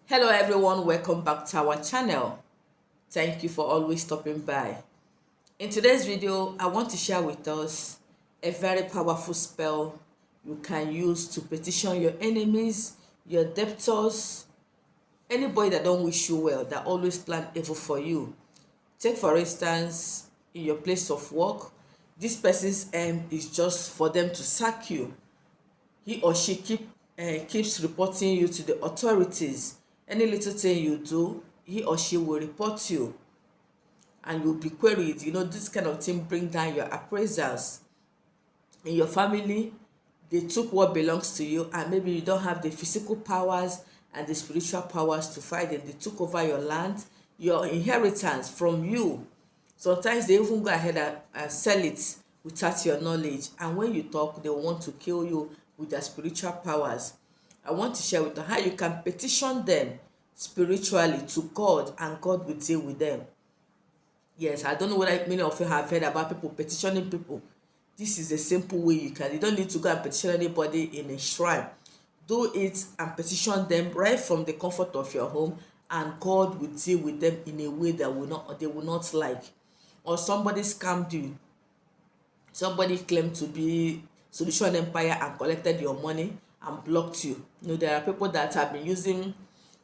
Hello everyone, welcome back to our channel. Thank you for always stopping by. In today's video, I want to share with us a very powerful spell you can use to petition your enemies, your debtors, anybody that don't wish you well, that always plan evil for you. Take for instance, in your place of work, this person's aim is just for them to sack you. He or she keeps reporting you to the authorities. Any little thing you do, he or she will report you and you'll be queried. This kind of thing bring down your appraisals. In your family, they took what belongs to you, and maybe you don't have the physical powers and the spiritual powers to fight them. They took over your land, your inheritance from you. Sometimes they even go ahead and sell it without your knowledge, and when you talk, they want to kill you with their spiritual powers. I want to share with you how you can petition them spiritually to God, and God will deal with them. Yes, I don't know whether many of you have heard about people petitioning people. This is a simple way you can. You don't need to go and petition anybody in a shrine. Do it and petition them right from the comfort of your home, and God will deal with them in a way that they will not like. Or somebody scammed you. Somebody claimed to be Solution Empire and collected your money and blocked you. There are people that have been using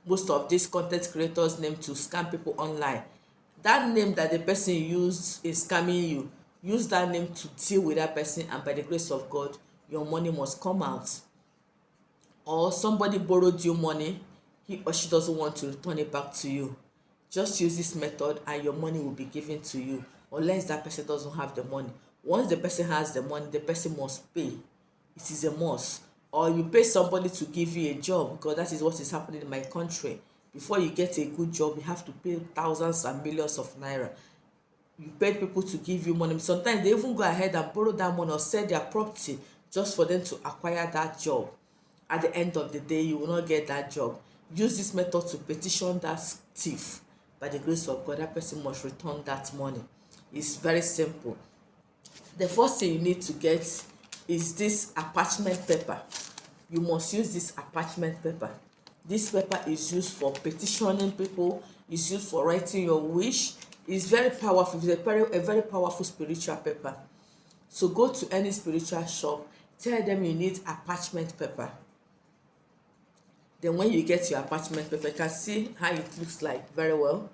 most of these content creators' name to scam people online. That name that the person used in scamming you, use that name to deal with that person, and by the grace of God, your money must come out. Or somebody borrowed you money, he or she doesn't want to return it back to you. Just use this method and your money will be given to you, unless that person doesn't have the money. Once the person has the money, the person must pay. It is a must. Or you pay somebody to give you a job, because that is what is happening in my country. Before you get a good job, you have to pay thousands and millions of naira. You paid people to give you money. Sometimes they even go ahead and borrow that money or sell their property just for them to acquire that job. At the end of the day, you will not get that job. Use this method to petition that thief. By the grace of God, that person must return that money. It's very simple. The first thing you need to get is this attachment paper. You must use this attachment paper. This paper is used for petitioning people. It's used for writing your wish. It's very powerful. It's a very powerful spiritual paper. So go to any spiritual shop, tell them you need attachment paper. Then when you get your attachment paper, you can see how it looks like very well.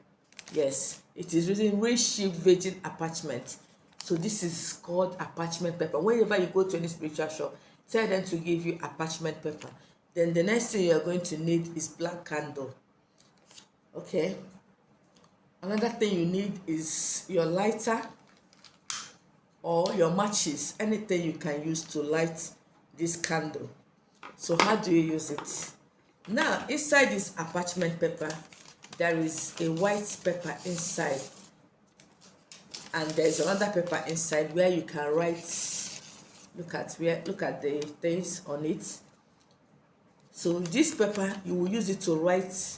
Yes, it is written real sheep virgin attachment. So this is called attachment paper. Whenever you go to any spiritual shop, tell them to give you attachment paper. Then the next thing you're going to need is black candle. Okay. Another thing you need is your lighter or your matches, anything you can use to light this candle. So how do you use it? Now, inside this attachment paper, there is a white paper inside, and there's another paper inside where you can write. Look at the things on it. So this paper, you will use it to write.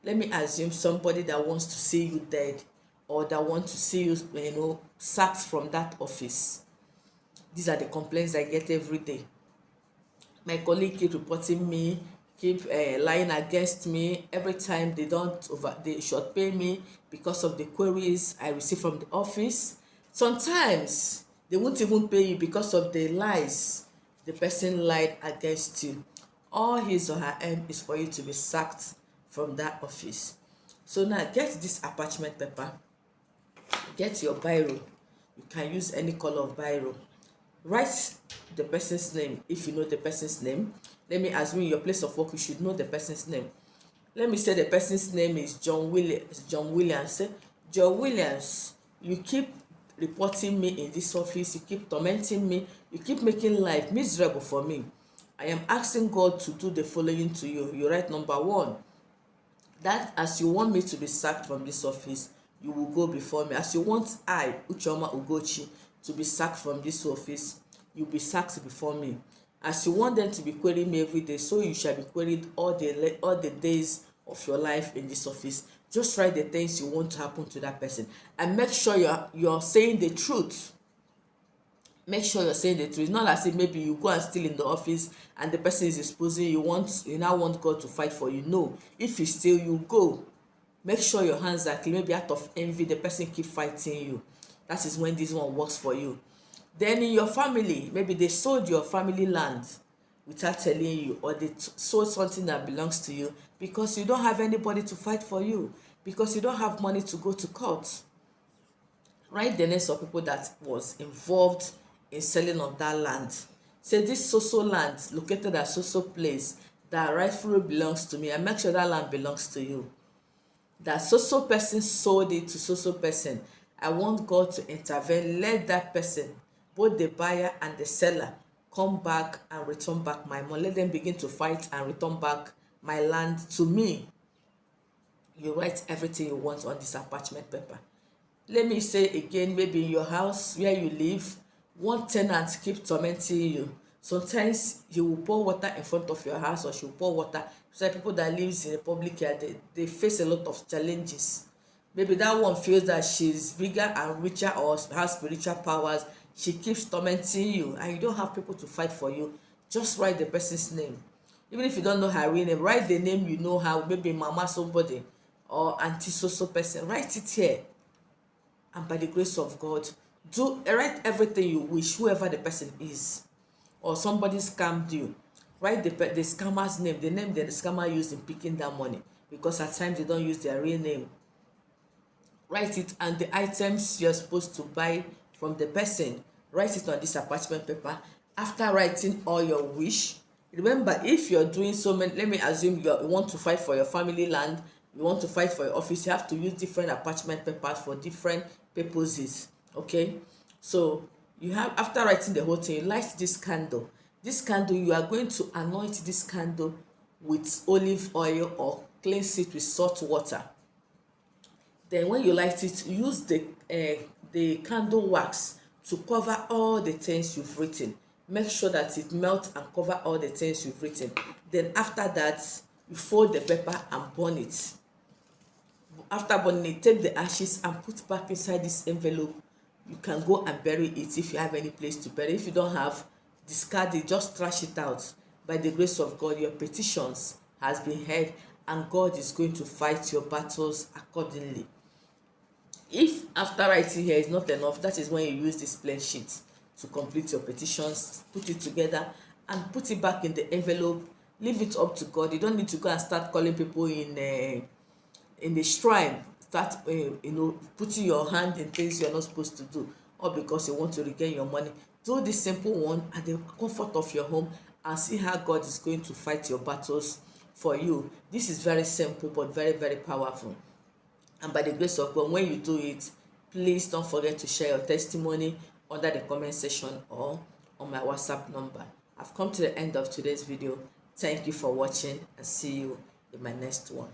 Let me assume somebody that wants to see you dead, or that wants to see you sacked from that office. These are the complaints I get every day. My colleague keep reporting me, keep lying against me. Every time they should pay me because of the queries I receive from the office. Sometimes they won't even pay you because of the lies the person lied against you. All his or her aim is for you to be sacked from that office. So now get this attachment paper, get your biro. You can use any color of biro. Write the person's name if you know the person's name. Let me assume in your place of work you should know the person's name. Let me say the person's name is John Williams. Say, John Williams, you keep reporting me in this office, you keep tormenting me, you keep making life miserable for me. I am asking God to do the following to you. You write number 1, that as you want me to be sacked from this office, you will go before me. As you want I, Uchoma Ugochi, to be sacked from this office, you will be sacked before me. As you want them to be querying me every day, so you shall be queried all the days of your life in this office. Just write the things you want to happen to that person, and make sure you're saying the truth. Make sure you're saying the truth. It's not as if maybe you go and steal in the office and the person is exposing you, you now want God to fight for you. No, if you steal, you go. Make sure your hands are clean. Maybe out of envy the person keep fighting you. That is when this one works for you. Then in your family, maybe they sold your family land without telling you, or they sold something that belongs to you because you don't have anybody to fight for you, because you don't have money to go to court. Write the names of people that was involved in selling of that land. Say this so land located at so place that rightfully belongs to me, and make sure that land belongs to you. That so person sold it to so person. I want God to intervene. Let that person, both the buyer and the seller, come back and return back my money. Let them begin to fight and return back my land to me. You write everything you want on this attachment paper. Let me say again, maybe in your house where you live, one tenant keep tormenting you. Sometimes you will pour water in front of your house, or she will pour water. So people that lives in the public area, they face a lot of challenges. Maybe that one feels that she's bigger and richer or has spiritual powers. She keeps tormenting you and you don't have people to fight for you. Just write the person's name. Even if you don't know her real name, write the name you know her, maybe mama somebody or auntie so person. Write it here, and by the grace of God, write everything you wish, whoever the person is, or somebody scammed you. Write the scammer's name, the name that the scammer used in picking that money, because at times they don't use their real name. Write it, and the items you're supposed to buy from the person. Write it on this attachment paper. After writing all your wish, remember, if you're doing so many, let me assume you want to fight for your family land, you want to fight for your office, you have to use different attachment papers for different purposes. Okay, so you have, after writing the whole thing, you light this candle. This candle, you are going to anoint this candle with olive oil or cleanse it with salt water. Then when you light it, use the candle wax to cover all the things you've written. Make sure that it melts and cover all the things you've written. Then after that, you fold the paper and burn it. After burning it, take the ashes and put back inside this envelope. You can go and bury it if you have any place to bury. If you don't have, discard it, just trash it out. By the grace of God, your petitions has been heard, and God is going to fight your battles accordingly. If after writing here is not enough, that is when you use this plain sheet to complete your petitions. Put it together and put it back in the envelope. Leave it up to God. You don't need to go and start calling people in the shrine. Start putting your hand in things you're not supposed to do, or because you want to regain your money. Do this simple one at the comfort of your home and see how God is going to fight your battles for you. This is very simple but very, very powerful. And by the grace of God, when you do it, please don't forget to share your testimony under the comment section or on my WhatsApp number. I've come to the end of today's video. Thank you for watching, and see you in my next one.